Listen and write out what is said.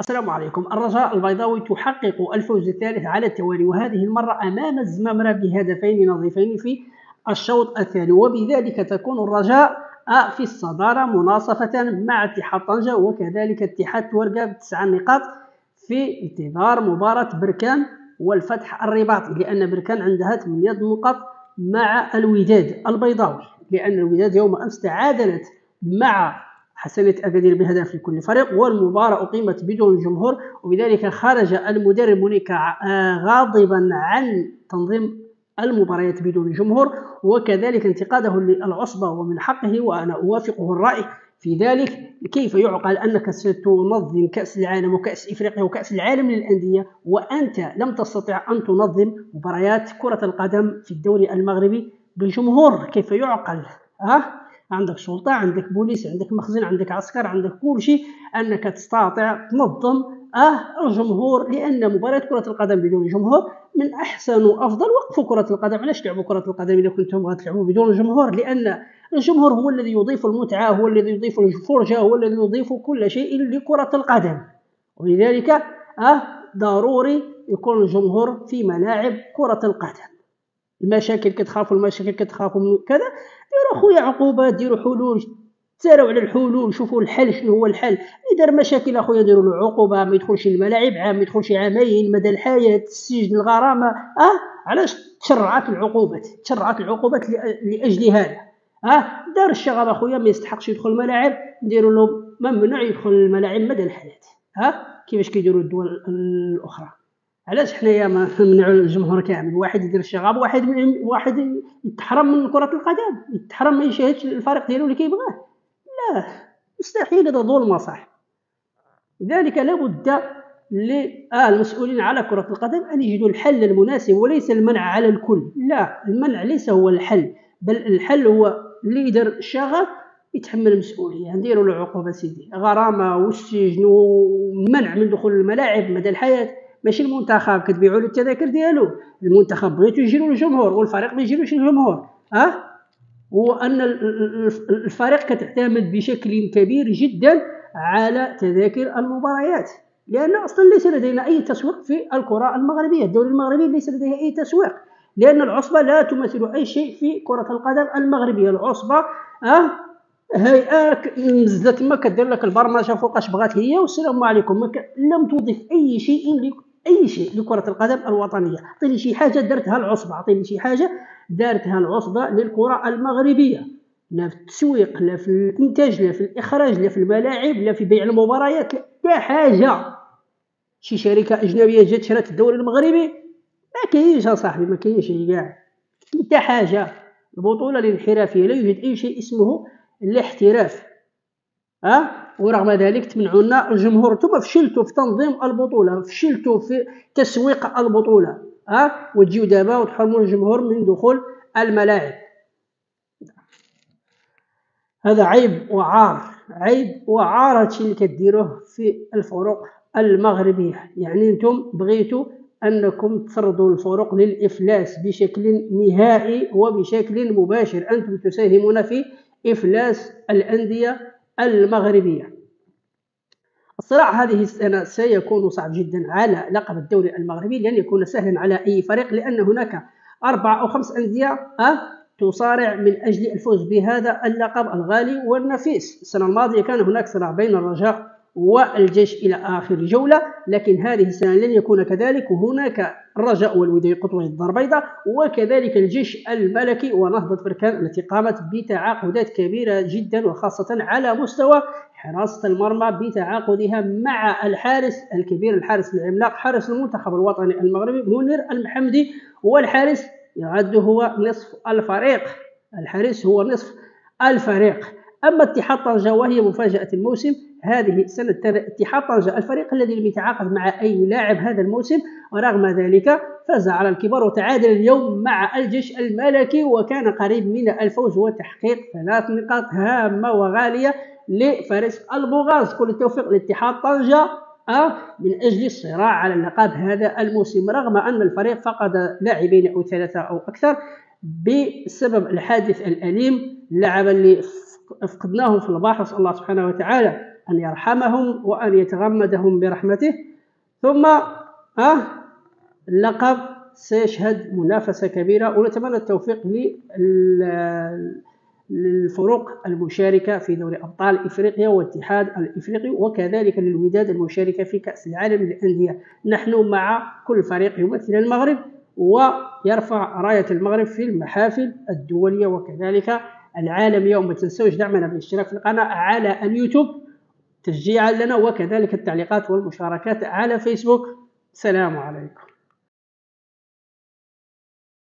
السلام عليكم. الرجاء البيضاوي تحقق الفوز الثالث على التوالي، وهذه المرة أمام الزمامرة بهدفين نظيفين في الشوط الثاني، وبذلك تكون الرجاء في الصدارة مناصفة مع اتحاد طنجة وكذلك اتحاد تورقة ب9 نقاط، في انتظار مباراة بركان والفتح الرباطي، لأن بركان عندها 8 نقاط مع الوداد البيضاوي، لأن الوداد يوم أمس تعادلت مع حسنة أكادير بهدف لكل فريق، والمباراة أقيمت بدون جمهور، وبذلك خرج المدرب مونيكا غاضبا عن تنظيم المباريات بدون جمهور، وكذلك انتقاده للعصبة، ومن حقه وأنا أوافقه الرأي في ذلك. كيف يعقل أنك ستنظم كأس العالم وكأس إفريقيا وكأس العالم للأندية وأنت لم تستطع أن تنظم مباريات كرة القدم في الدوري المغربي بالجمهور؟ كيف يعقل؟ عندك سلطة، عندك بوليس، عندك مخزن، عندك عسكر، عندك كل شيء أنك تستطيع تنظم الجمهور، لأن مباراة كرة القدم بدون جمهور من أحسن وأفضل. وقفوا كرة القدم، علاش تلعبوا كرة القدم إذا كنتم غتلعبوا بدون جمهور؟ لأن الجمهور هو الذي يضيف المتعة، هو الذي يضيف الفرجة، هو الذي يضيف كل شيء لكرة القدم، ولذلك ضروري يكون الجمهور في ملاعب كرة القدم. المشاكل كتخافوا من كذا، ديروا خويا عقوبات، ديروا حلول، تسارعوا على الحلول، شوفوا الحل شنو هو الحل. اللي دار مشاكل اخويا ديروا له عقوبه، ما يدخلش الملاعب عام، ما يدخلش عامين، مدى الحياه، السجن، الغرامه. علاش تشرعت العقوبات لاجل هذا. دار الشغب اخويا ما يستحقش يدخل الملاعب، نديروا له ممنوع يدخل الملاعب مدى الحياه. كيفاش كيديروا الدول الاخرى؟ علاش حنايا ما نمنعوا الجمهور كامل؟ واحد يدير الشغب، واحد يتحرم من كرة القدم، يتحرم ما يشاهدش الفريق ديالو اللي كيبغاه؟ لا، مستحيل، هذا ظلم صح. لذلك لابد للمسؤولين على كرة القدم أن يجدوا الحل المناسب، وليس المنع على الكل. لا، المنع ليس هو الحل، بل الحل هو اللي يدير الشغب يتحمل المسؤولية. نديروا له عقوبة سيدي، غرامة والسجن ومنع من دخول الملاعب مدى الحياة. ماشي المنتخب كتبيعوا له التذاكر ديالو، المنتخب بغيتو يجيو الجمهور والفريق ما يجيلوش الجمهور. وأن الفريق كتعتمد بشكل كبير جدا على تذاكر المباريات، لأن أصلا ليس لدينا أي تسويق في الكرة المغربية. الدوري المغربي ليس لديه أي تسويق، لأن العصبة لا تمثل أي شيء في كرة القدم المغربية. العصبة هيئة نزلت ما كدير لك البرمجة فوقاش بغات هي والسلام عليكم، لم تضيف أي شيء لكرة القدم الوطنية. أعطيني شي حاجة درتها العصبة، أعطيني شي حاجة دارتها العصبة للكرة المغربية، لا في التسويق، لا في الإنتاج، لا في الإخراج، لا في الملاعب، لا في بيع المباريات، لا حاجة. شي شركة أجنبية جات شرات الدوري المغربي؟ ما كاينش صاحبي، ما كاينش كاع حتى حاجة. البطولة الانحرافية لا يوجد أي شيء اسمه الاحتراف. ورغم ذلك تمنعوا لنا الجمهور. انتم فشلتوا في تنظيم البطولة، فشلتوا في تسويق البطولة، وتجيو دابا وتحرموا الجمهور من دخول الملاعب. هذا عيب وعار هادشي اللي كديروه في الفرق المغربية. يعني انتم بغيتوا أنكم تسردوا الفرق للإفلاس بشكل نهائي وبشكل مباشر. أنتم تساهمون في إفلاس الأندية المغربية. الصراع هذه السنة سيكون صعب جدا على لقب الدوري المغربي، لن يكون سهلا على أي فريق، لأن هناك 4 أو 5 أندية تصارع من أجل الفوز بهذا اللقب الغالي والنفيس. السنة الماضية كان هناك صراع بين الرجاء والجيش إلى آخر جولة، لكن هذه السنة لن يكون كذلك. وهناك الرجاء والوداد قطوة الدار البيضاء، وكذلك الجيش الملكي ونهضة بركان التي قامت بتعاقدات كبيرة جدا، وخاصة على مستوى حراسة المرمى بتعاقدها مع الحارس الكبير، الحارس العملاق، حارس المنتخب الوطني المغربي منير المحمدي. والحارس يعد هو نصف الفريق، الحارس هو نصف الفريق. أما اتحاد طنجة وهي مفاجأة الموسم هذه السنة، اتحاد طنجة الفريق الذي لم يتعاقد مع أي لاعب هذا الموسم، ورغم ذلك فاز على الكبار وتعادل اليوم مع الجيش الملكي، وكان قريب من الفوز وتحقيق 3 نقاط هامة وغالية لفارس البوغاز. كل التوفيق لاتحاد طنجة من أجل الصراع على اللقب هذا الموسم، رغم أن الفريق فقد لاعبين أو 3 أو أكثر بسبب الحادث الأليم، اللاعب اللي فقدناهم في البحر. نسأل الله سبحانه وتعالى أن يرحمهم وأن يتغمدهم برحمته. ثم اللقب سيشهد منافسة كبيرة، ونتمنى التوفيق للفرق المشاركة في دوري أبطال إفريقيا والاتحاد الإفريقي، وكذلك للوداد المشاركة في كأس العالم للأندية. نحن مع كل فريق يمثل المغرب ويرفع راية المغرب في المحافل الدولية وكذلك العالمية. وما تنسوش دعمنا بالاشتراك في القناة على اليوتيوب تشجيعا لنا، وكذلك التعليقات والمشاركات على فيسبوك. سلام عليكم.